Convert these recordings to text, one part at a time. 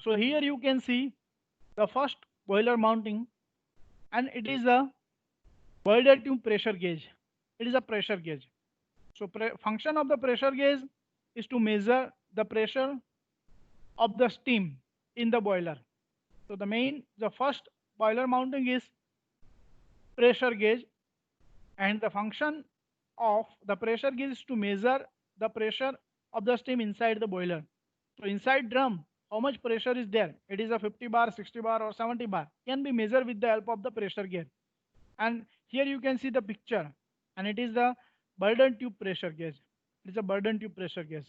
So here you can see the first boiler mounting, and it is a boiler tube pressure gauge. It is a pressure gauge. So function of the pressure gauge is to measure the pressure of the steam in the boiler. So the first boiler mounting is pressure gauge, and the function of the pressure gauge is to measure the pressure of the steam inside the boiler. So inside drum, how much pressure is there? It is a 50 bar, 60 bar or 70 bar, can be measured with the help of the pressure gauge. And here you can see the picture, and it is the Burden tube pressure gauge. It is a Burden tube pressure gauge.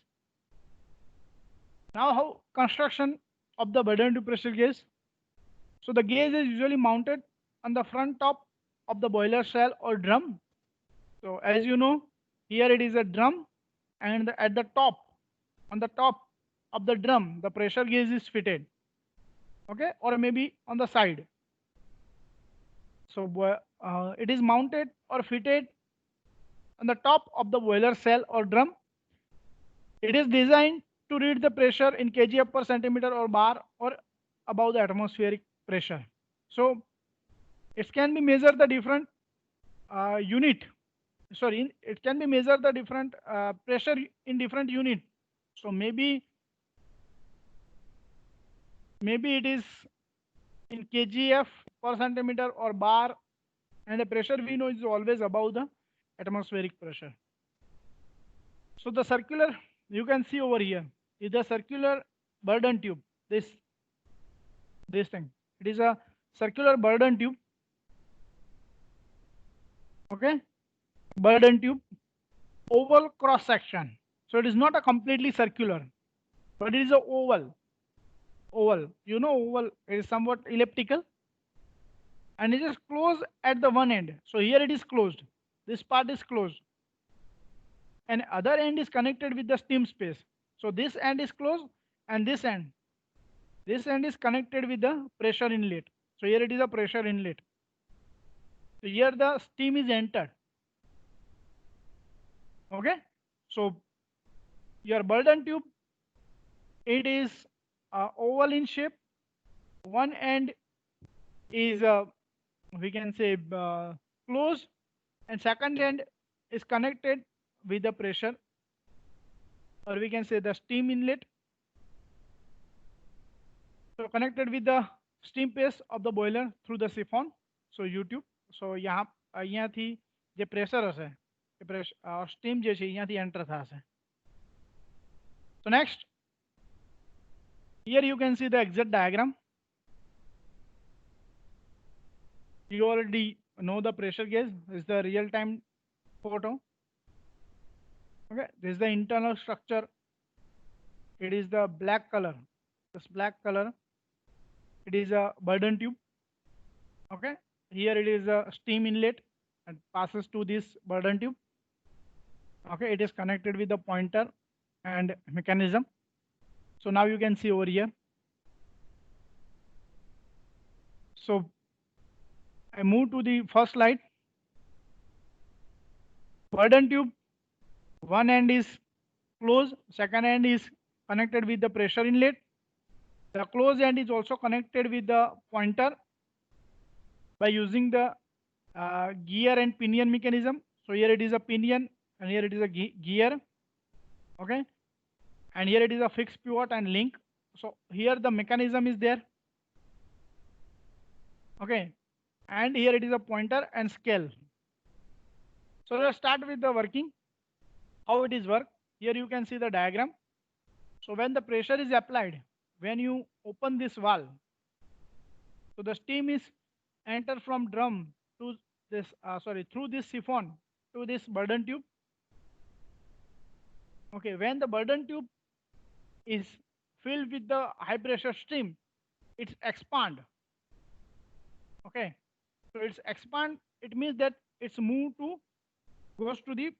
Now how construction of the Burden tube pressure gauge? So the gauge is usually mounted on the front top of the boiler shell or drum. So as you know, here it is a drum, and at the top, on the top of the drum, the pressure gauge is fitted. Okay, or maybe on the side. So it is mounted or fitted on the top of the boiler cell or drum. It is designed to read the pressure in kgf per centimeter or bar or above the atmospheric pressure. So it can be measured the different unit. Sorry, it can be measured the different pressure in different unit. So maybe it is in kgf per centimeter or bar, and the pressure we know is always above the atmospheric pressure. So the circular, you can see over here, is the circular Burden tube. This thing, it is a circular Burden tube. Okay, Burden tube, oval cross section. So it is not a completely circular, but it is a oval. Oval, you know, oval is somewhat elliptical, and it is closed at the one end. So here it is closed. This part is closed, and other end is connected with the steam space. So this end is closed, and this end is connected with the pressure inlet. So here it is a pressure inlet. So here the steam is entered. Okay, so your Burden tube, it is oval in shape. One end is we can say closed, and second end is connected with the pressure, or we can say the steam inlet. So connected with the steam pace of the boiler through the siphon. So YouTube. So यहाँ અહીંયાથી જે pressure હશે એ steam જે છે અહીંયાથી enter થશે. So next, here you can see the exact diagram. You already know the pressure gauge. This is the real time photo. Okay, this is the internal structure. It is the black color. This black color. It is a Burden tube. Okay, here it is a steam inlet and passes to this Burden tube. Okay, it is connected with the pointer and mechanism. So now you can see over here. So I move to the first slide. Burden tube, one end is closed, second end is connected with the pressure inlet. The closed end is also connected with the pointer by using the gear and pinion mechanism. So here it is a pinion, and here it is a gear. Okay, and here it is a fixed pivot and link. So here the mechanism is there. Okay, and here it is a pointer and scale. So let's start with the working. How it is work? Here you can see the diagram. So when the pressure is applied, when you open this valve, so the steam is enter from drum to this through this siphon to this Burden tube. Okay, when the Burden tube is filled with the high pressure steam, it's expand. Okay, so it's expand, it means that it's moved to goes to the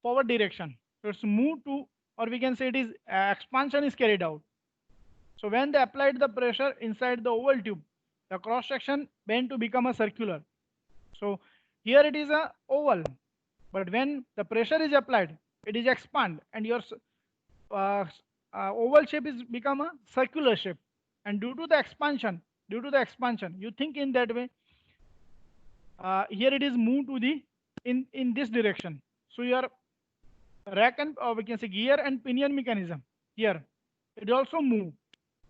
forward direction. So it's moved to, or we can say it is expansion is carried out. So when they applied the pressure inside the oval tube, the cross section bend to become a circular. So here it is a oval, but when the pressure is applied, it is expand, and your oval shape is become a circular shape. and due to the expansion, you think in that way. Here it is moved to the in this direction. So your rack and we can say gear and pinion mechanism here, it also move.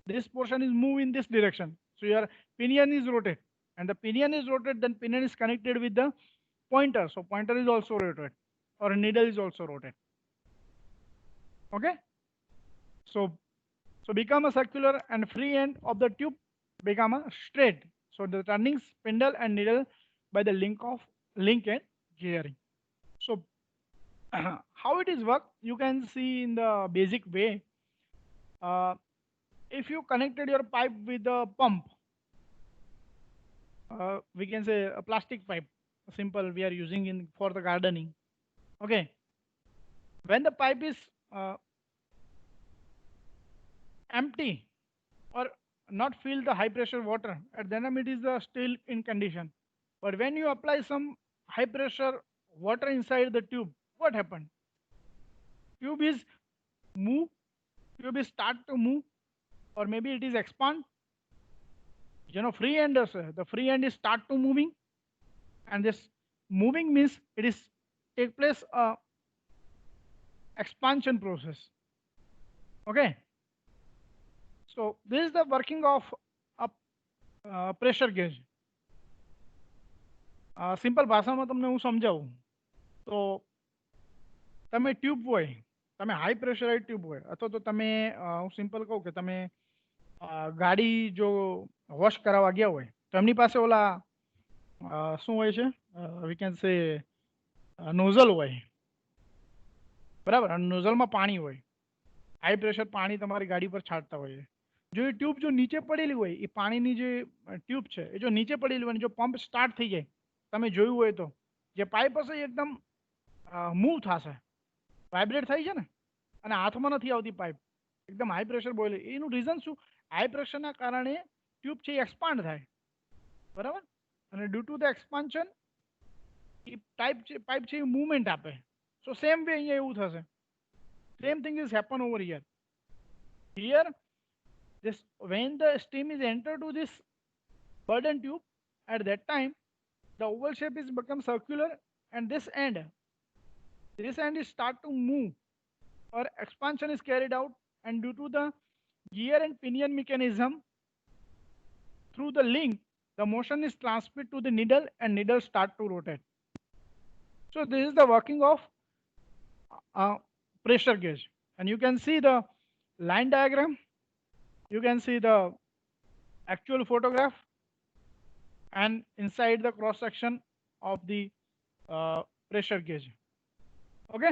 This portion is move in this direction. So your pinion is rotate, and the pinion is rotate. Then pinion is connected with the pointer. So pointer is also rotate, or needle is also rotate. Okay. So become a circular and free end of the tube become a straight. So the turning spindle and needle by the link and gearing. So how it is work, you can see in the basic way. If you connected your pipe with a pump, we can say a plastic pipe, simple we are using in for the gardening. Okay, when the pipe is uh, empty or not fill the high pressure water, at then it is still in condition. But when you apply some high pressure water inside the tube, what happened? Tube is move, tube is start to move, or maybe it is expand. Free end, the free end is start to moving, and this moving means it is take place expansion process. Okay, so this is the working of a pressure gauge. Simple ભાષામાં તમને હું સમજાવું તો તમે tube હોય, તમે high pressurise tube હોય, અથવા તો તમે હું સિમ્પલ કહું કે તમે ગાડી જો વોશ કરાવવા ગયા હોય તો એમની પાસે ઓલા શું હોય છે, વી કેન સે નોઝલ હોય, બરાબર, અને નોઝલમાં પાણી હોય, હાઈ પ્રેશર પાણી તમારી ગાડી પર છાંટતા હોય. જો એ ટ્યુબ જો નીચે પડેલી હોય, એ પાણીની જે ટ્યુબ છે એ જો નીચે પડેલી હોય, જો પંપ સ્ટાર્ટ થઈ જાય, તમે જોયું હોય તો જે પાઇપ હશે એ એકદમ મૂવ થશે, વાઇબ્રેટ થાય છે ને, અને હાથમાં નથી આવતી પાઇપ, એકદમ હાઈ પ્રેશર બોઇલ. એનું રીઝન શું? હાઈ પ્રેશરના કારણે ટ્યુબ છે એ એક્સપાન્ડ થાય, બરાબર, અને ડ્યુ ટુ ધ એક્સપાન્શન એ પાઇપ છે એ મૂવમેન્ટ આપે. સો સેમ વે અહીંયા એવું થશે. Same thing is happen over here. Here, this when the steam is entered to this burden tube, at that time the oval shape is become circular, and this end is start to move, or expansion is carried out, and due to the gear and pinion mechanism through the link, the motion is transmitted to the needle, and needle start to rotate. So this is the working of pressure gauge, and you can see the line diagram, you can see the actual photograph, and inside the cross section of the pressure gauge. Okay.